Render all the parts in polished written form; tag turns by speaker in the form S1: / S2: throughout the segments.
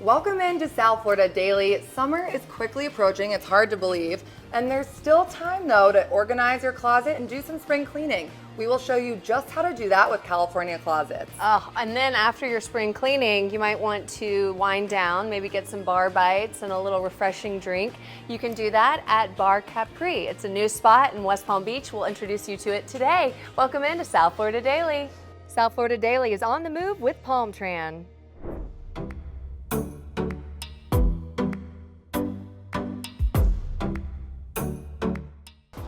S1: Welcome into South Florida Daily. Summer is quickly approaching, it's hard to believe, and there's still time though to organize your closet and do some spring cleaning. We will show you just how to do that with California Closets.
S2: Oh, and then after your spring cleaning, you might want to wind down, maybe get some bar bites and a little refreshing drink. You can do that at Bar Capri. It's a new spot in West Palm Beach. We'll introduce you to it today. Welcome into South Florida Daily. South Florida Daily is on the move with Palm Tran.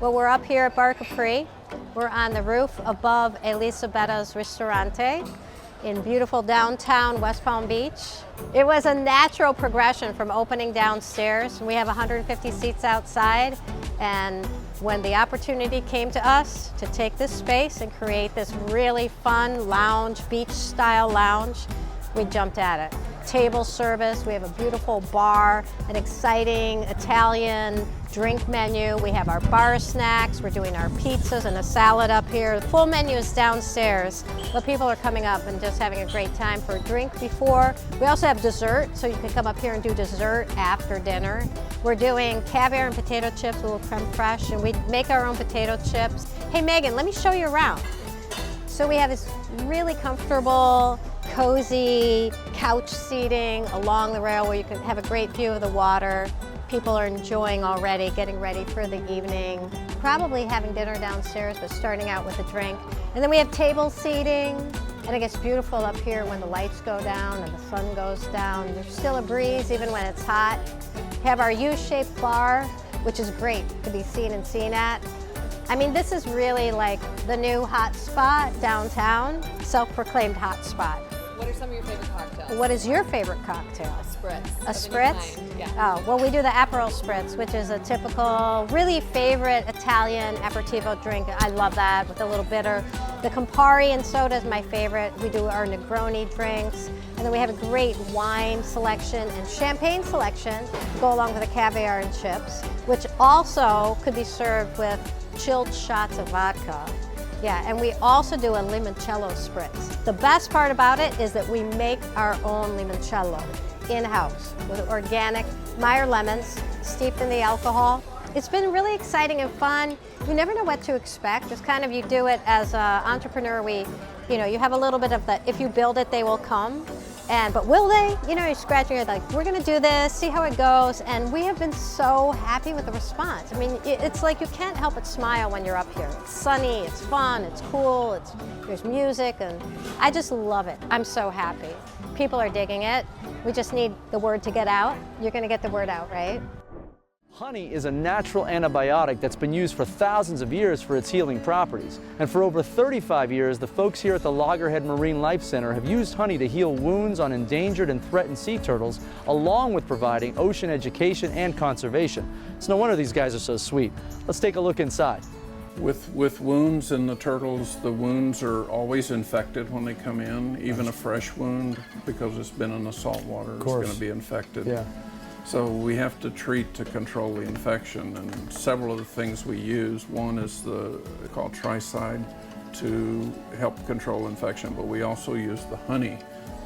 S3: Well, we're up here at Bar Capri. We're on the roof above Elisabetta's Ristorante in beautiful downtown West Palm Beach. It was a natural progression from opening downstairs. We have 150 seats outside, and when the opportunity came to us to take this space and create this really fun lounge, beach-style lounge, we jumped at it. Table service, we have a beautiful bar, an exciting Italian drink menu. We have our bar snacks, we're doing our pizzas and a salad up here. The full menu is downstairs, but people are coming up and just having a great time for a drink before. We also have dessert, so you can come up here and do dessert after dinner. We're doing caviar and potato chips, a little creme fraiche, and we make our own potato chips. Hey Megan, let me show you around. So we have this really comfortable, cozy couch seating along the rail where you can have a great view of the water. People are enjoying already, getting ready for the evening, probably having dinner downstairs, but starting out with a drink. And then we have table seating, and it gets beautiful up here when the lights go down and the sun goes down. There's still a breeze even when it's hot. We have our U-shaped bar, which is great to be seen and seen at. I mean, this is really like the new hot spot downtown, self-proclaimed hot spot.
S2: What are some of your favorite cocktails?
S3: What is your favorite cocktail?
S2: A spritz.
S3: A spritz?
S2: Yeah.
S3: Oh, well, we do the Aperol spritz, which is a typical, really favorite Italian aperitivo drink. I love that with a little bitter. The Campari and soda is my favorite. We do our Negroni drinks. And then we have a great wine selection and champagne selection to go along with the caviar and chips, which also could be served with chilled shots of vodka. Yeah, and we also do a limoncello spritz. The best part about it is that we make our own limoncello in-house with organic Meyer lemons steeped in the alcohol. It's been really exciting and fun. You never know what to expect. It's kind of, you do it as an entrepreneur. You have a little bit of the, if you build it, they will come. But will they? You're scratching your head like, we're gonna do this, see how it goes. And we have been so happy with the response. I mean, it's like you can't help but smile when you're up here. It's sunny, it's fun, it's cool, there's music, and I just love it. I'm so happy. People are digging it. We just need the word to get out. You're gonna get the word out, right?
S4: Honey is a natural antibiotic that's been used for thousands of years for its healing properties. And for over 35 years, the folks here at the Loggerhead Marine Life Center have used honey to heal wounds on endangered and threatened sea turtles, along with providing ocean education and conservation. It's no wonder these guys are so sweet. Let's take a look inside.
S5: With wounds in the turtles, the wounds are always infected when they come in, even a fresh wound, because it's been in the salt water, it's going to be infected.
S4: Yeah.
S5: So we have to treat to control the infection, and several of the things we use, one is called Tricide to help control infection, but we also use the honey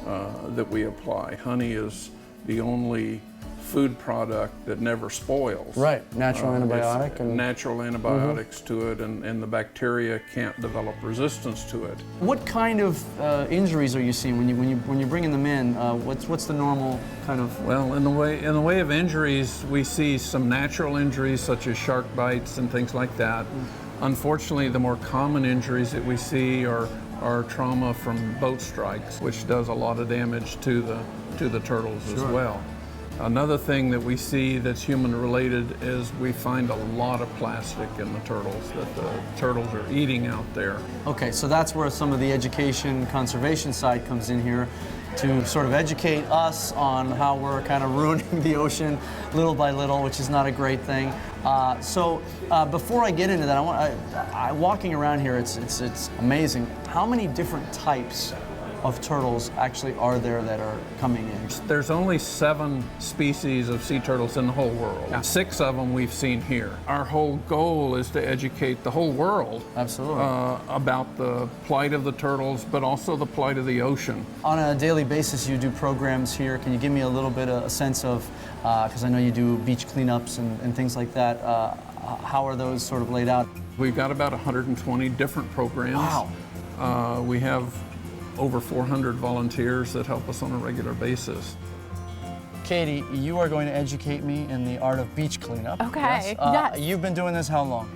S5: that we apply. Honey is the only food product that never spoils.
S4: Right, natural antibiotic. And
S5: natural antibiotics to it, and the bacteria can't develop resistance to it.
S4: what kind of injuries are you seeing when you're bringing them in? What's the normal kind of?
S5: Well, in the way of injuries, we see some natural injuries such as shark bites and things like that. Unfortunately, the more common injuries that we see are trauma from boat strikes, which does a lot of damage to the turtles as well. Another thing that we see that's human related is we find a lot of plastic in the turtles that the turtles are eating out there.
S4: Okay, so that's where some of the education conservation side comes in here to sort of educate us on how we're kind of ruining the ocean little by little, which is not a great thing. So before I get into that, walking around here, it's amazing how many different types of turtles actually are there that are coming in?
S5: There's only 7 species of sea turtles in the whole world. 6 of them we've seen here. Our whole goal is to educate the whole world
S4: Absolutely.
S5: About the plight of the turtles, but also the plight of the ocean.
S4: On a daily basis, you do programs here. Can you give me a little bit of a sense of, because I know you do beach cleanups and things like that, how are those sort of laid out?
S5: We've got about 120 different programs.
S4: Wow.
S5: We have over 400 volunteers that help us on a regular basis.
S4: Katie, you are going to educate me in the art of beach cleanup.
S6: Okay,
S4: Yes?
S6: yes.
S4: You've been doing this how long?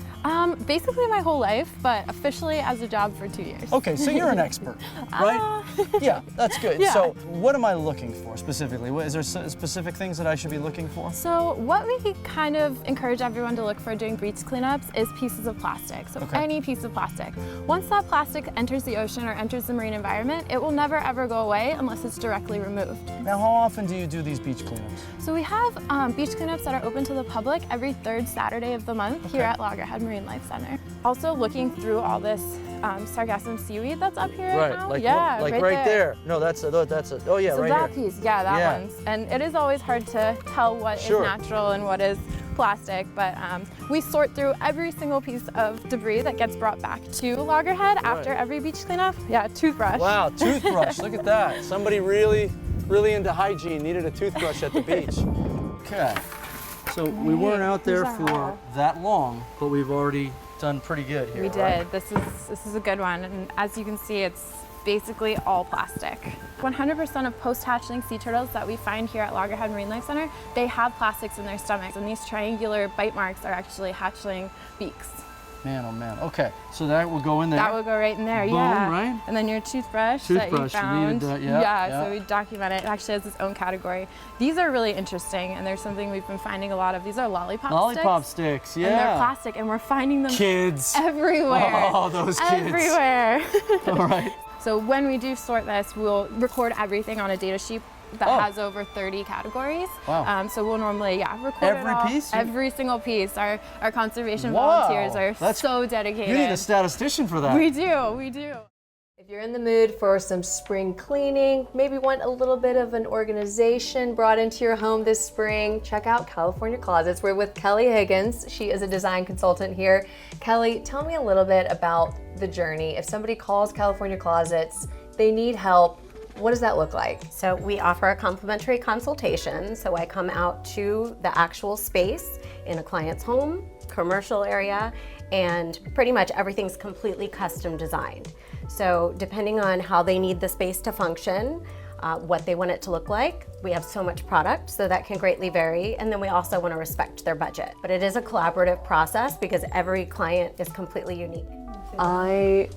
S6: Basically my whole life, but officially as a job for 2 years.
S4: Okay, so you're an expert, right? Yeah, that's good.
S6: Yeah.
S4: So what am I looking for specifically? Is there specific things that I should be looking for?
S6: So what we kind of encourage everyone to look for doing beach cleanups is pieces of plastic. So
S4: Okay.
S6: any piece of plastic. Once that plastic enters the ocean or enters the marine environment, it will never ever go away unless it's directly removed.
S4: Now, how often do you do these beach cleanups?
S6: So we have beach cleanups that are open to the public every 3rd Saturday of the month here at Loggerhead Marine Life Center. Also looking through all this sargassum seaweed that's up here right now.
S4: like,
S6: Yeah,
S4: right there. No, that's a, oh yeah,
S6: So
S4: right
S6: that
S4: here.
S6: piece, yeah, that
S4: Yeah.
S6: one's. And it is always hard to tell what
S4: Sure.
S6: is natural and what is plastic, but we sort through every single piece of debris that gets brought back to Loggerhead after every beach cleanup. Yeah, toothbrush.
S4: Wow, toothbrush, look at that. Somebody really into hygiene needed a toothbrush at the beach. Okay, so we weren't out there
S6: Here's our
S4: for
S6: haul.
S4: that long, but we've already done pretty good here.
S6: We
S4: right?
S6: did. This is a good one, and as you can see, it's basically all plastic. 100% of post-hatchling sea turtles that we find here at Loggerhead Marine Life Center, they have plastics in their stomachs, and these triangular bite marks are actually hatchling beaks.
S4: Man, oh man. Okay, so that will go in there.
S6: That will go right in there,
S4: Boom,
S6: yeah.
S4: right?
S6: And then your toothbrush that you
S4: Toothbrush, you
S6: found.
S4: needed that, yeah.
S6: So we document it. It actually has its own category. These are really interesting, and there's something we've been finding a lot of. These are
S4: Lollipop sticks, yeah.
S6: And they're plastic, and we're finding them
S4: Kids.
S6: everywhere.
S4: Oh, those kids.
S6: Everywhere.
S4: All right.
S6: So when we do sort this, we'll record everything on a data sheet that has over 30 categories.
S4: Wow.
S6: So we'll normally, record
S4: Every
S6: it all.
S4: piece?
S6: Every single piece. Our conservation
S4: Wow.
S6: volunteers are
S4: That's-
S6: so dedicated.
S4: You need a statistician for that.
S6: We do.
S2: If you're in the mood for some spring cleaning, maybe want a little bit of an organization brought into your home this spring, check out California Closets. We're with Kelly Higgins. She is a design consultant here. Kelly, tell me a little bit about the journey. If somebody calls California Closets, they need help, what does that look like?
S7: So we offer a complimentary consultation. So I come out to the actual space in a client's home, commercial area, and pretty much everything's completely custom designed. So depending on how they need the space to function, what they want it to look like, we have so much product, so that can greatly vary. And then we also want to respect their budget. But it is a collaborative process because every client is completely unique.
S2: I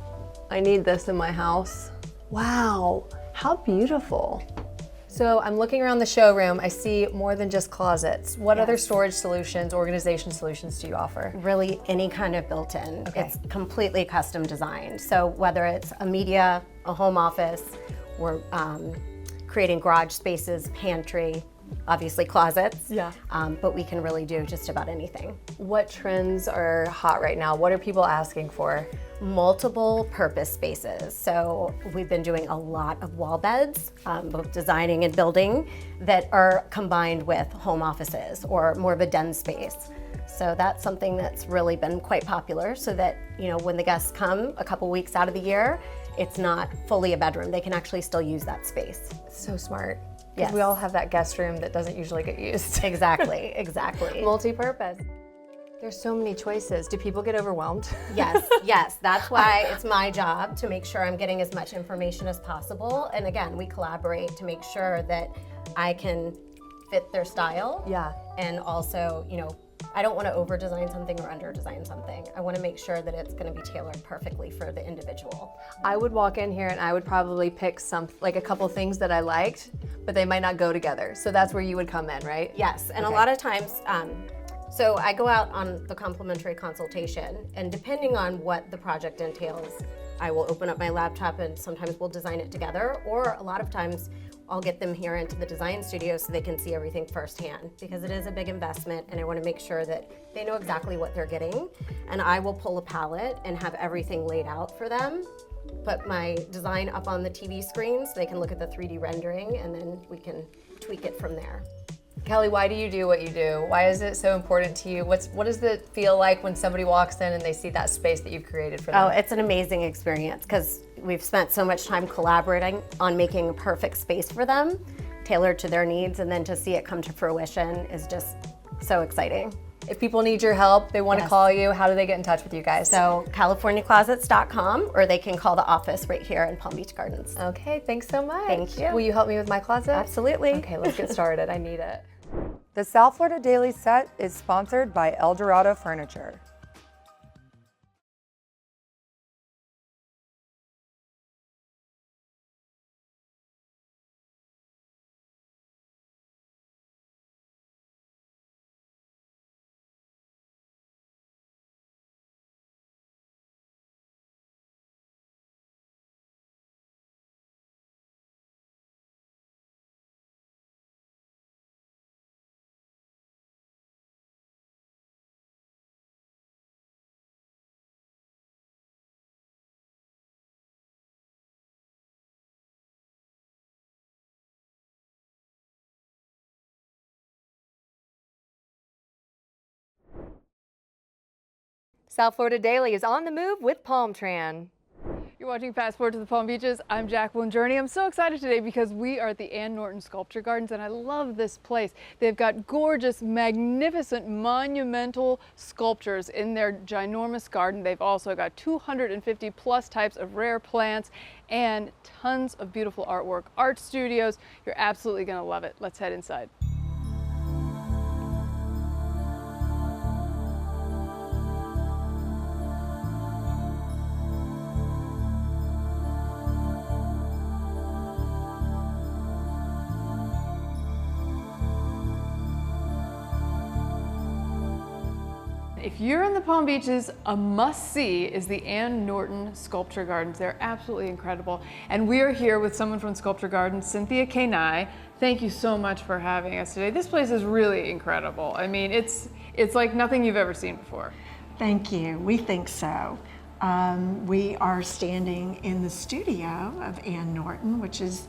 S2: need this in my house. Wow, how beautiful. So I'm looking around the showroom, I see more than just closets. What other storage solutions, organization solutions do you offer?
S7: Really any kind of built-in.
S2: Okay.
S7: It's completely custom designed. So whether it's a media, a home office, we're creating garage spaces, pantry, obviously closets.
S2: Yeah.
S7: But we can really do just about anything.
S2: What trends are hot right now? What are people asking for?
S7: Multiple purpose spaces. So we've been doing a lot of wall beds, both designing and building, that are combined with home offices or more of a den space. So that's something that's really been quite popular, so that, you know, when the guests come a couple weeks out of the year, it's not fully a bedroom. They can actually still use that space.
S2: So smart.
S7: Yes.
S2: We all have that guest room that doesn't usually get used.
S7: Exactly, exactly.
S2: Multi-purpose. There's so many choices. Do people get overwhelmed?
S7: Yes. That's why it's my job to make sure I'm getting as much information as possible. And again, we collaborate to make sure that I can fit their style.
S2: Yeah.
S7: And also, you know, I don't want to over design something or under design something. I want to make sure that it's going to be tailored perfectly for the individual.
S2: I would walk in here and I would probably pick a couple things that I liked, but they might not go together. So that's where you would come in, right?
S7: Yes, and
S2: Okay.
S7: a lot of times, so I go out on the complimentary consultation, and depending on what the project entails, I will open up my laptop and sometimes we'll design it together, or a lot of times I'll get them here into the design studio so they can see everything firsthand, because it is a big investment and I want to make sure that they know exactly what they're getting. And I will pull a palette and have everything laid out for them put my design up on the TV screen so they can look at the 3D rendering, and then we can tweak it from there.
S2: Kelly, why do you do what you do? Why is it so important to you? What does it feel like when somebody walks in and they see that space that you've created for them?
S7: Oh, it's an amazing experience because we've spent so much time collaborating on making a perfect space for them, tailored to their needs, and then to see it come to fruition is just so exciting.
S2: If people need your help, they want to call you, how do they get in touch with you guys?
S7: So CaliforniaClosets.com, or they can call the office right here in Palm Beach Gardens.
S2: Okay, thanks so much.
S7: Thank you.
S2: Will you help me with my closet?
S7: Absolutely.
S2: Okay, let's get started. I need it.
S1: The South Florida Daily set is sponsored by El Dorado Furniture.
S2: South Florida Daily is on the move with Palm Tran.
S8: You're watching Fast Forward to the Palm Beaches. I'm Jacqueline Journey. I'm so excited today because we are at the Ann Norton Sculpture Gardens, and I love this place. They've got gorgeous, magnificent, monumental sculptures in their ginormous garden. They've also got 250 plus types of rare plants and tons of beautiful artwork, art studios. You're absolutely going to love it. Let's head inside. If you're in the Palm Beaches, a must-see is the Ann Norton Sculpture Gardens. They're absolutely incredible. And we are here with someone from Sculpture Gardens, Cynthia Kenai. Thank you so much for having us today. This place is really incredible. I mean, it's like nothing you've ever seen before.
S9: Thank you. We think so. We are standing in the studio of Ann Norton, which is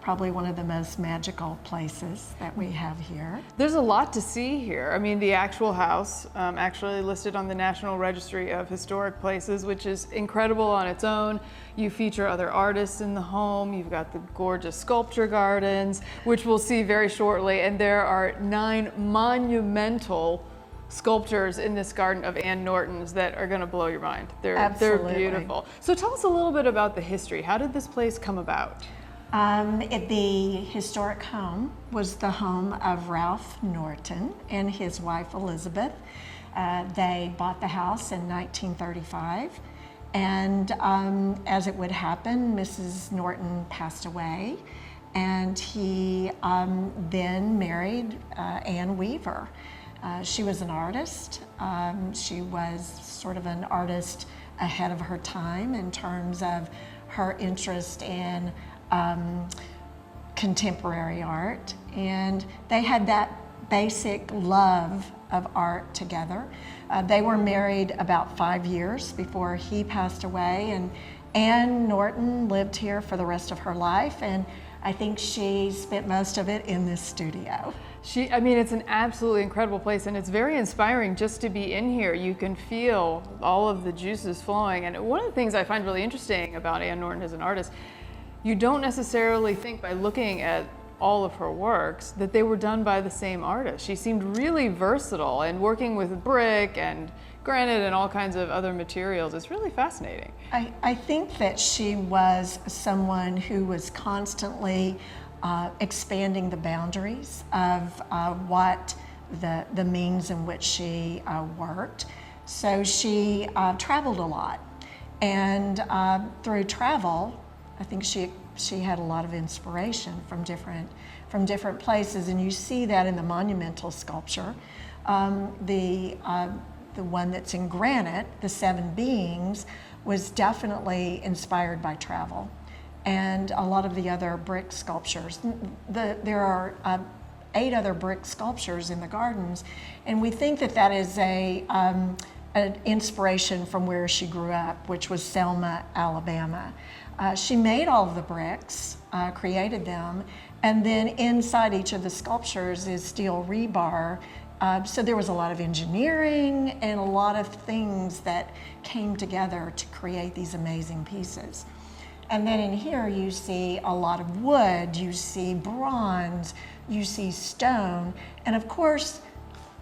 S9: probably one of the most magical places that we have here.
S8: There's a lot to see here. I mean, the actual house, actually listed on the National Registry of Historic Places, which is incredible on its own. You feature other artists in the home. You've got the gorgeous sculpture gardens, which we'll see very shortly. And there are 9 monumental sculptures in this garden of Ann Norton's that are going to blow your mind. They're beautiful. So tell us a little bit about the history. How did this place come about?
S9: The historic home was the home of Ralph Norton and his wife Elizabeth. They bought the house in 1935, and as it would happen, Mrs. Norton passed away, and he then married Ann Weaver. She was an artist. She was sort of an artist ahead of her time in terms of her interest in contemporary art, and they had that basic love of art together. They were married about 5 years before he passed away, and Ann Norton lived here for the rest of her life, and I think she spent most of it in this studio.
S8: I mean, it's an absolutely incredible place, and it's very inspiring just to be in here. You can feel all of the juices flowing, and one of the things I find really interesting about Ann Norton as an artist, you don't necessarily think by looking at all of her works that they were done by the same artist. She seemed really versatile, and working with brick and granite and all kinds of other materials. It's really fascinating.
S9: I think that she was someone who was constantly expanding the boundaries of what the means in which she worked. So she traveled a lot, and through travel, I think she had a lot of inspiration from different places, and you see that in the monumental sculpture. The one that's in granite, the 7 beings, was definitely inspired by travel, and a lot of the other brick sculptures. There are 8 other brick sculptures in the gardens, and we think that that is an inspiration from where she grew up, which was Selma, Alabama. She made all of the bricks, created them, and then inside each of the sculptures is steel rebar. So there was a lot of engineering and a lot of things that came together to create these amazing pieces. And then in here you see a lot of wood, you see bronze, you see stone, and of course,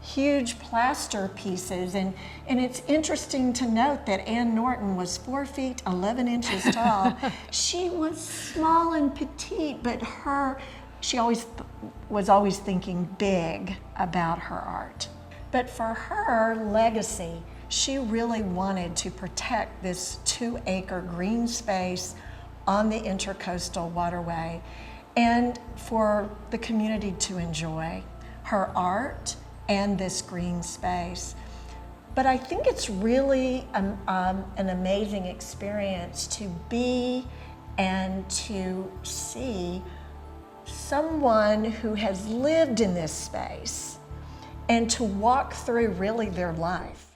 S9: huge plaster pieces. And it's interesting to note that Ann Norton was 4 feet 11 inches tall. She was small and petite, but she was always thinking big about her art. But for her legacy, she really wanted to protect this 2-acre green space on the Intercoastal Waterway and for the community to enjoy her art and this green space. But I think it's really an amazing experience to be and to see someone who has lived in this space and to walk through really their life.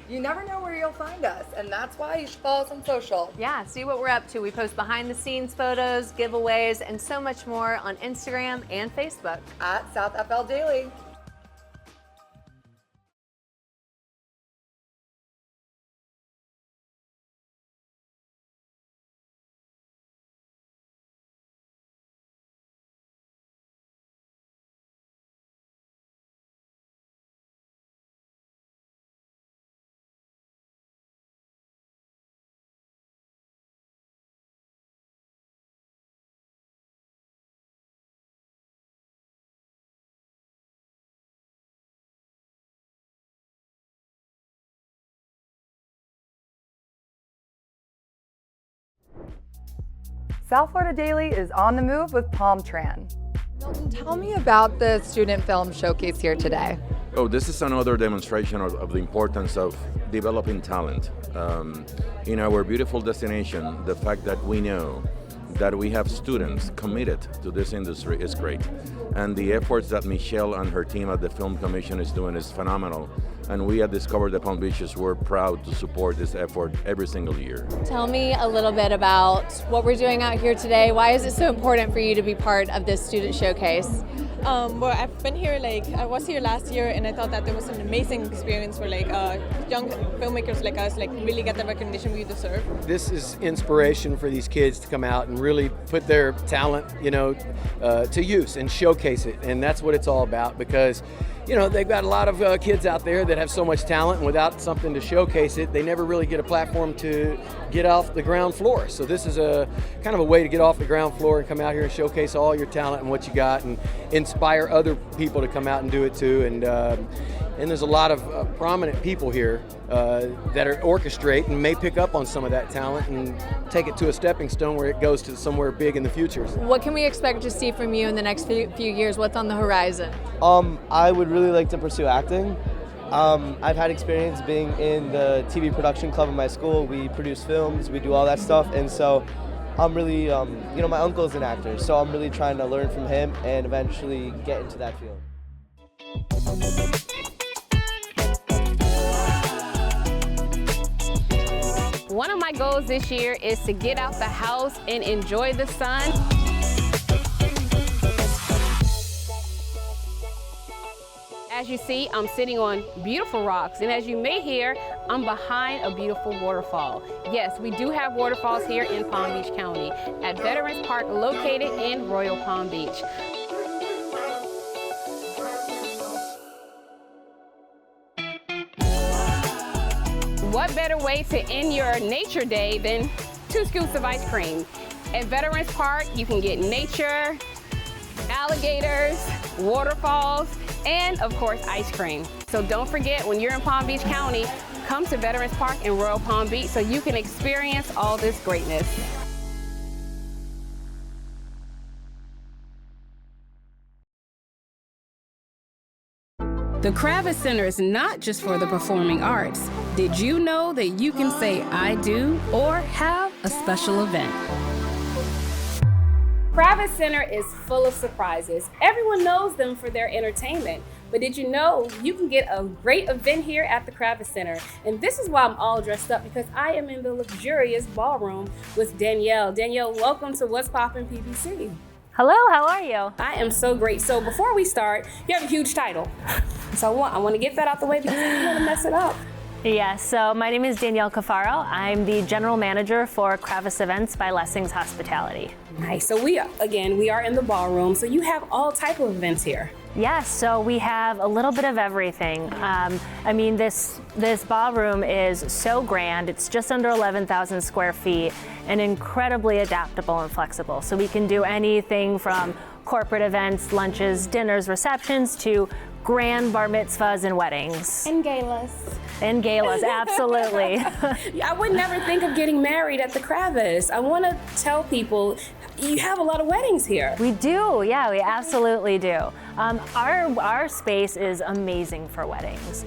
S1: You never know where you'll find us, and that's why you should follow us on social.
S2: Yeah, see what we're up to. We post behind the scenes photos, giveaways, and so much more on Instagram and Facebook.
S1: At South FL Daily. South Florida Daily is on the move with Palmtran. Milton, tell me about the student film showcase here today.
S10: Oh, this is another demonstration of the importance of developing talent. In our beautiful destination, the fact that we know that we have students committed to this industry is great. And the efforts that Michelle and her team at the Film Commission is doing is phenomenal. And we at Discover the Palm Beaches, we're proud to support this effort every single year.
S2: Tell me a little bit about what we're doing out here today. Why is it so important for you to be part of this student showcase?
S11: Well, I've been here, I was here last year, and I thought that it was an amazing experience for young filmmakers like us, really get the recognition we deserve.
S12: This is inspiration for these kids to come out and really put their talent, to use and showcase it. And that's what it's all about, because they've got a lot of kids out there that have so much talent, and without something to showcase it, they never really get a platform to get off the ground floor. So this is a kind of a way to get off the ground floor and come out here and showcase all your talent and what you got, and inspire other people to come out and do it too. And there's a lot of prominent people here that are orchestrate and may pick up on some of that talent and take it to a stepping stone where it goes to somewhere big in the future.
S2: What can we expect to see from you in the next few years? What's on the horizon?
S13: I would really like to pursue acting. I've had experience being in the TV production club in my school. We produce films, we do all that stuff, and so I'm really, my uncle's an actor, so I'm really trying to learn from him and eventually get into that field.
S14: One of my goals this year is to get out the house and enjoy the sun. As you see, I'm sitting on beautiful rocks, and as you may hear, I'm behind a beautiful waterfall. Yes, we do have waterfalls here in Palm Beach County at Veterans Park, located in Royal Palm Beach. What better way to end your nature day than 2 scoops of ice cream? At Veterans Park, you can get nature, alligators, waterfalls, and of course, ice cream. So don't forget, when you're in Palm Beach County, come to Veterans Park in Royal Palm Beach so you can experience all this greatness. The Kravitz Center is not just for the performing arts. Did you know that you can say I do or have a special event? Kravitz Center is full of surprises. Everyone knows them for their entertainment, But did you know you can get a great event here at the Kravis Center? And this is why I'm all dressed up, because I am in the luxurious ballroom with Danielle. Danielle, welcome to What's Poppin' PBC.
S2: Hello, how are you?
S14: I am so great. So before we start, you have a huge title. So I want to get that out the way because I don't want to mess it up.
S2: Yeah, so my name is Danielle Cafaro. I'm the general manager for Kravis Events by Lessings Hospitality.
S14: Nice. So we are in the ballroom. So you have all type of events here.
S2: Yes, so we have a little bit of everything. I mean, this ballroom is so grand. It's just under 11,000 square feet and incredibly adaptable and flexible. So we can do anything from corporate events, lunches, dinners, receptions, to grand bar mitzvahs and weddings.
S14: And galas.
S2: And galas, absolutely.
S14: I would never think of getting married at the Kravis. I want to tell people, you have a lot of weddings here.
S2: We do, yeah, we absolutely do. Our space is amazing for weddings.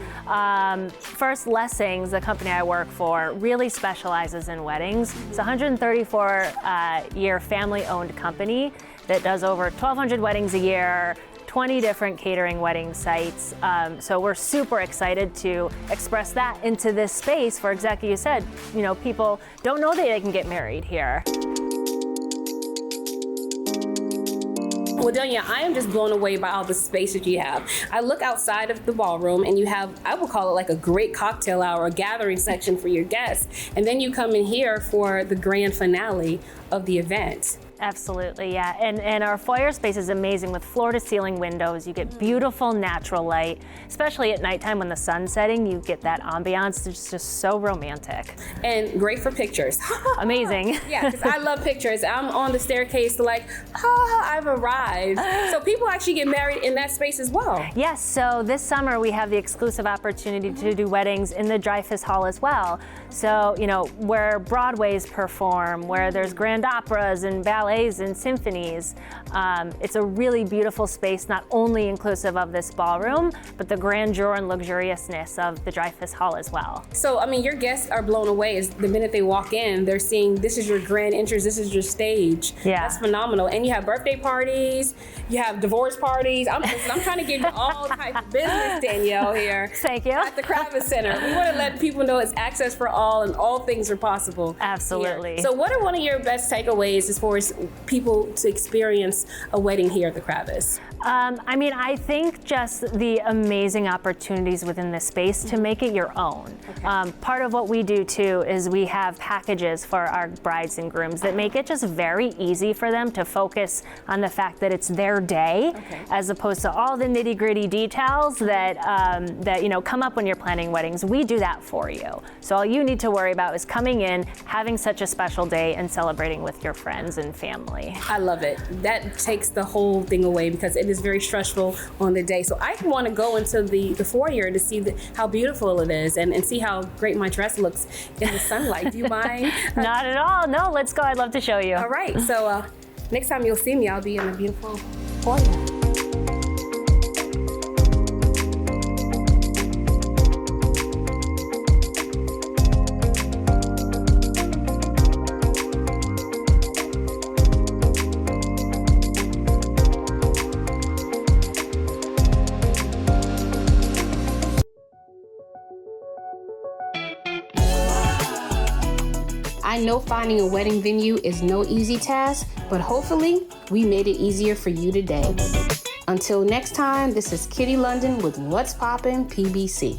S2: First, Lessings, the company I work for, really specializes in weddings. It's a 134-year family-owned company that does over 1,200 weddings a year, 20 different catering wedding sites. So we're super excited to express that into this space for exactly you said. You know, people don't know that they can get married here.
S14: Well, Danielle, I am just blown away by all the space that you have. I look outside of the ballroom and you have, I would call it like a great cocktail hour, a gathering section for your guests. And then you come in here for the grand finale of the event.
S2: Absolutely, yeah. And our foyer space is amazing with floor-to-ceiling windows. You get beautiful natural light, especially at nighttime when the sun's setting. You get that ambiance. It's just so romantic.
S14: And great for pictures.
S2: Amazing.
S14: Yeah, because I love pictures. I'm on the staircase like, I've arrived. So people actually get married in that space as well.
S2: Yes, so this summer we have the exclusive opportunity to do weddings in the Dreyfuss Hall as well. So, you know, where Broadways perform, where there's grand operas and ballets and symphonies. It's a really beautiful space, not only inclusive of this ballroom, but the grandeur and luxuriousness of the Dreyfuss Hall as well.
S14: So, I mean, your guests are blown away. As the minute they walk in, they're seeing this is your grand entrance, this is your stage.
S2: Yeah.
S14: That's phenomenal. And you have birthday parties, you have divorce parties. I'm trying to give you all types of business, Danielle, here.
S2: Thank you.
S14: At the Kravis Center. We want to let people know it's access for all and all things are possible.
S2: Absolutely.
S14: Here. So what are one of your best takeaways as far as people to experience a wedding here at the Kravis?
S2: I mean, I think just the amazing opportunities within this space to make it your own. Okay. Part of what we do too is we have packages for our brides and grooms that make it just very easy for them to focus on the fact that it's their day, as opposed to all the nitty-gritty details that that you know come up when you're planning weddings. We do that for you. So all you need to worry about is coming in, having such a special day, and celebrating with your friends and family.
S14: I love it. That takes the whole thing away because it is very stressful on the day. So I want to go into the foyer to see how beautiful it is and see how great my dress looks in the sunlight. Do you mind?
S2: Not at all. No, let's go. I'd love to show you.
S14: All right. So next time you'll see me, I'll be in a beautiful foyer. I know finding a wedding venue is no easy task, but hopefully we made it easier for you today. Until next time, this is Kitty London with What's Poppin' PBC.